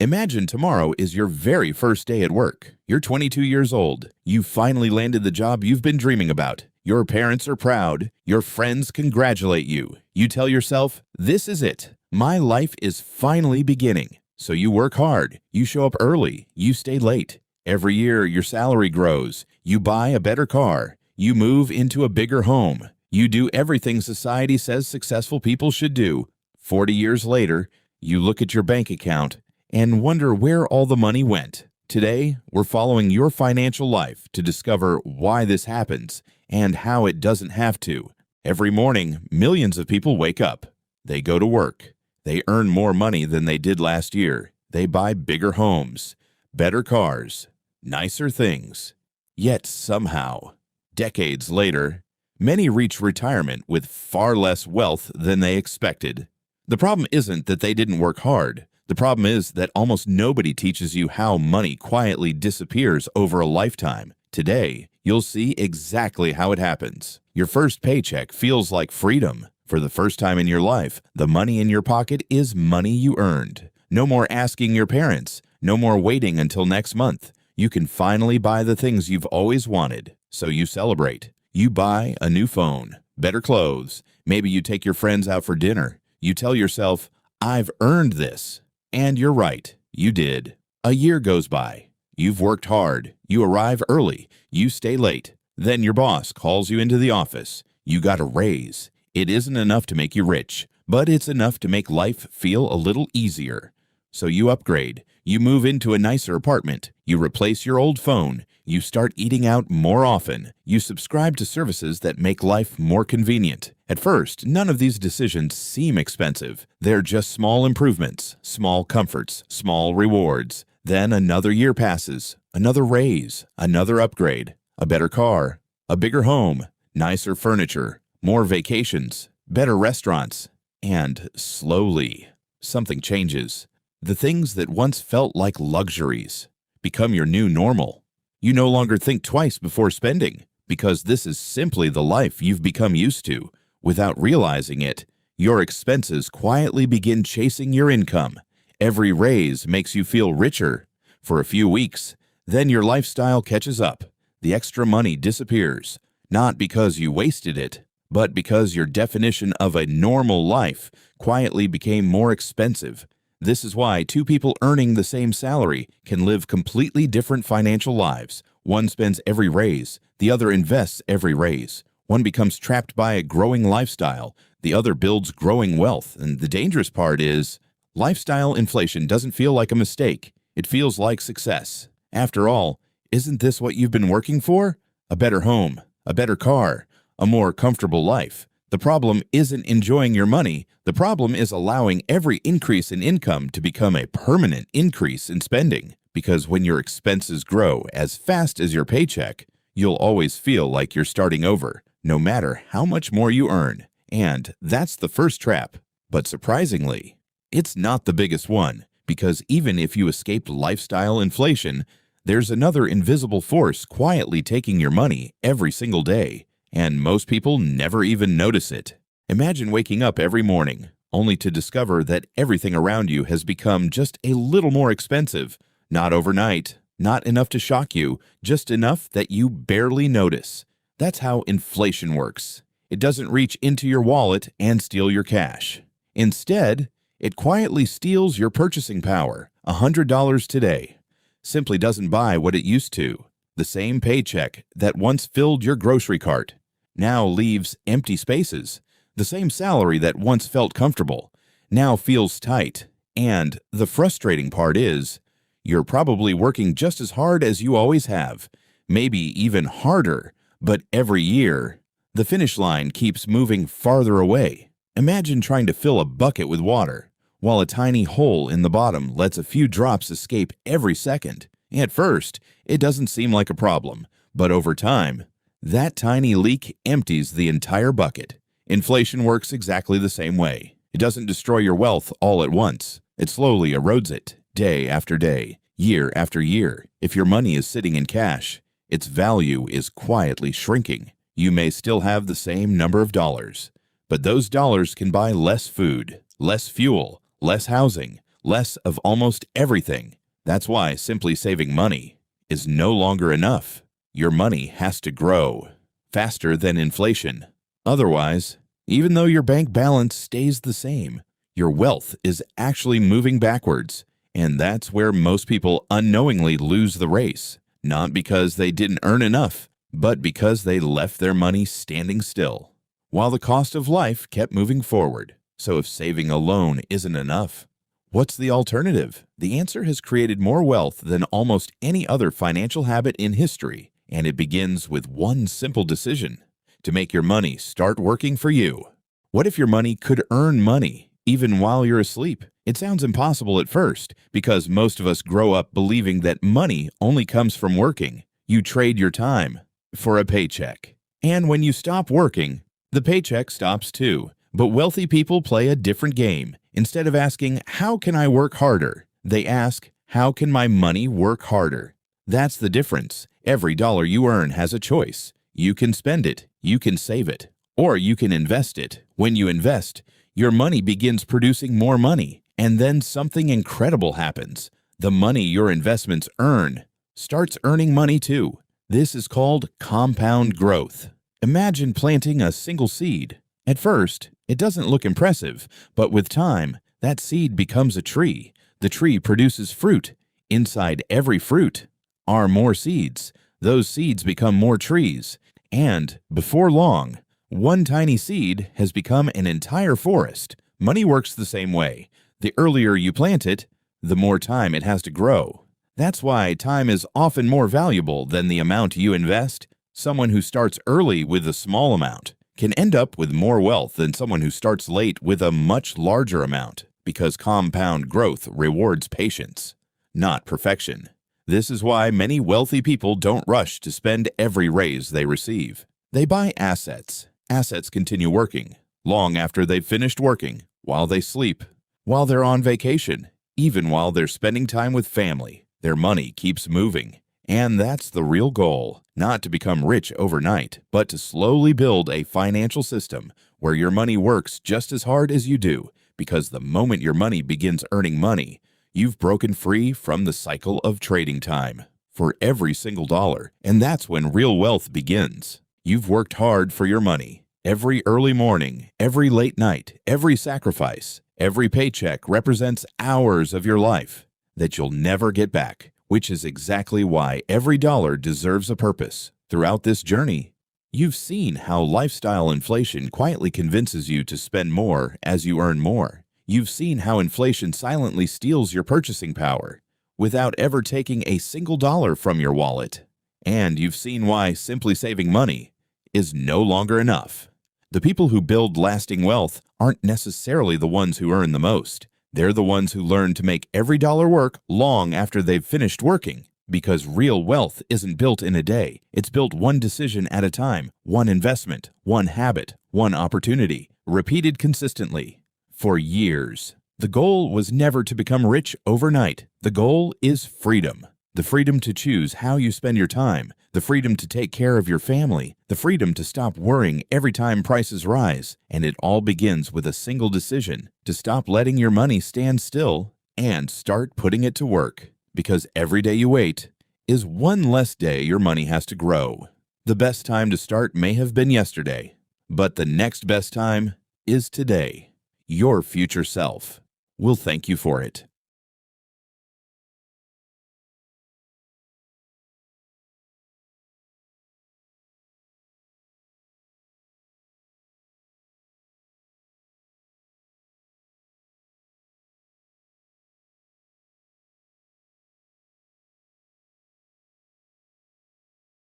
Imagine tomorrow is your very first day at work. You're 22 years old. You finally landed the job you've been dreaming about. Your parents are proud. Your friends congratulate you. You tell yourself, this is it. My life is finally beginning. So you work hard. You show up early. You stay late. Every year, your salary grows. You buy a better car. You move into a bigger home. You do everything society says successful people should do. 40 years later, you look at your bank account and wonder where all the money went. Today, we're following your financial life to discover why this happens and how it doesn't have to. Every morning, millions of people wake up. They go to work. They earn more money than they did last year. They buy bigger homes, better cars, nicer things. Yet somehow, decades later, many reach retirement with far less wealth than they expected. The problem isn't that they didn't work hard. The problem is that almost nobody teaches you how money quietly disappears over a lifetime. Today, you'll see exactly how it happens. Your first paycheck feels like freedom. For the first time in your life, the money in your pocket is money you earned. No more asking your parents. No more waiting until next month. You can finally buy the things you've always wanted. So you celebrate. You buy a new phone, better clothes. Maybe you take your friends out for dinner. You tell yourself, I've earned this. And you're right, you did. A year goes by. You've worked hard. You arrive early. You stay late. Then your boss calls you into the office. You got a raise. It isn't enough to make you rich, but it's enough to make life feel a little easier. So you upgrade. You move into a nicer apartment. You replace your old phone. You start eating out more often. You subscribe to services that make life more convenient. At first, none of these decisions seem expensive. They're just small improvements, small comforts, small rewards. Then another year passes, another raise, another upgrade, a better car, a bigger home, nicer furniture, more vacations, better restaurants. And slowly, something changes. The things that once felt like luxuries become your new normal. You no longer think twice before spending because this is simply the life you've become used to. Without realizing it, your expenses quietly begin chasing your income. Every raise makes you feel richer for a few weeks. Then your lifestyle catches up. The extra money disappears, not because you wasted it, but because your definition of a normal life quietly became more expensive. This is why two people earning the same salary can live completely different financial lives. One spends every raise, the other invests every raise. One becomes trapped by a growing lifestyle, the other builds growing wealth. And the dangerous part is, lifestyle inflation doesn't feel like a mistake. It feels like success. After all, isn't this what you've been working for? A better home, a better car, a more comfortable life. The problem isn't enjoying your money. The problem is allowing every increase in income to become a permanent increase in spending. Because when your expenses grow as fast as your paycheck, you'll always feel like you're starting over, no matter how much more you earn. And that's the first trap. But surprisingly, it's not the biggest one, because even if you escaped lifestyle inflation, there's another invisible force quietly taking your money every single day. And most people never even notice it. Imagine waking up every morning, only to discover that everything around you has become just a little more expensive. Not overnight, not enough to shock you, just enough that you barely notice. That's how inflation works. It doesn't reach into your wallet and steal your cash. Instead, it quietly steals your purchasing power. $100 today simply doesn't buy what it used to. The same paycheck that once filled your grocery cart now leaves empty spaces. The same salary that once felt comfortable now feels tight. And the frustrating part is, you're probably working just as hard as you always have, maybe even harder, but every year, the finish line keeps moving farther away. Imagine trying to fill a bucket with water, while a tiny hole in the bottom lets a few drops escape every second. At first, it doesn't seem like a problem, but over time, that tiny leak empties the entire bucket. Inflation works exactly the same way. It doesn't destroy your wealth all at once. It slowly erodes it, day after day, year after year. If your money is sitting in cash, its value is quietly shrinking. You may still have the same number of dollars, but those dollars can buy less food, less fuel, less housing, less of almost everything. That's why simply saving money is no longer enough. Your money has to grow faster than inflation. Otherwise, even though your bank balance stays the same, your wealth is actually moving backwards. And that's where most people unknowingly lose the race, not because they didn't earn enough, but because they left their money standing still, while the cost of life kept moving forward. So if saving alone isn't enough, what's the alternative? The answer has created more wealth than almost any other financial habit in history, and it begins with one simple decision: to make your money start working for you. What if your money could earn money even while you're asleep? It sounds impossible at first because most of us grow up believing that money only comes from working. You trade your time for a paycheck. And when you stop working, the paycheck stops too. But wealthy people play a different game. Instead of asking, "How can I work harder?" they ask, "How can my money work harder?" That's the difference. Every dollar you earn has a choice. You can spend it, you can save it, or you can invest it. When you invest, your money begins producing more money, and then something incredible happens. The money your investments earn starts earning money too. This is called compound growth. Imagine planting a single seed. At first, it doesn't look impressive, but with time, that seed becomes a tree. The tree produces fruit. Inside every fruit are more seeds. Those seeds become more trees. And before long, one tiny seed has become an entire forest. Money works the same way. The earlier you plant it, the more time it has to grow. That's why time is often more valuable than the amount you invest. Someone who starts early with a small amount can end up with more wealth than someone who starts late with a much larger amount, because compound growth rewards patience, not perfection. This is why many wealthy people don't rush to spend every raise they receive. They buy assets. Assets continue working long after they've finished working, while they sleep, while they're on vacation, even while they're spending time with family. Their money keeps moving. And that's the real goal, not to become rich overnight, but to slowly build a financial system where your money works just as hard as you do, because the moment your money begins earning money, you've broken free from the cycle of trading time for every single dollar. And that's when real wealth begins. You've worked hard for your money. Every early morning, every late night, every sacrifice, every paycheck represents hours of your life that you'll never get back, which is exactly why every dollar deserves a purpose. Throughout this journey, you've seen how lifestyle inflation quietly convinces you to spend more as you earn more. You've seen how inflation silently steals your purchasing power without ever taking a single dollar from your wallet. And you've seen why simply saving money is no longer enough. The people who build lasting wealth aren't necessarily the ones who earn the most. They're the ones who learn to make every dollar work long after they've finished working. Because real wealth isn't built in a day. It's built one decision at a time, one investment, one habit, one opportunity, repeated consistently for years. The goal was never to become rich overnight. The goal is freedom. The freedom to choose how you spend your time, the freedom to take care of your family, the freedom to stop worrying every time prices rise. And it all begins with a single decision: to stop letting your money stand still and start putting it to work. Because every day you wait is one less day your money has to grow. The best time to start may have been yesterday, but the next best time is today. Your future self will thank you for it.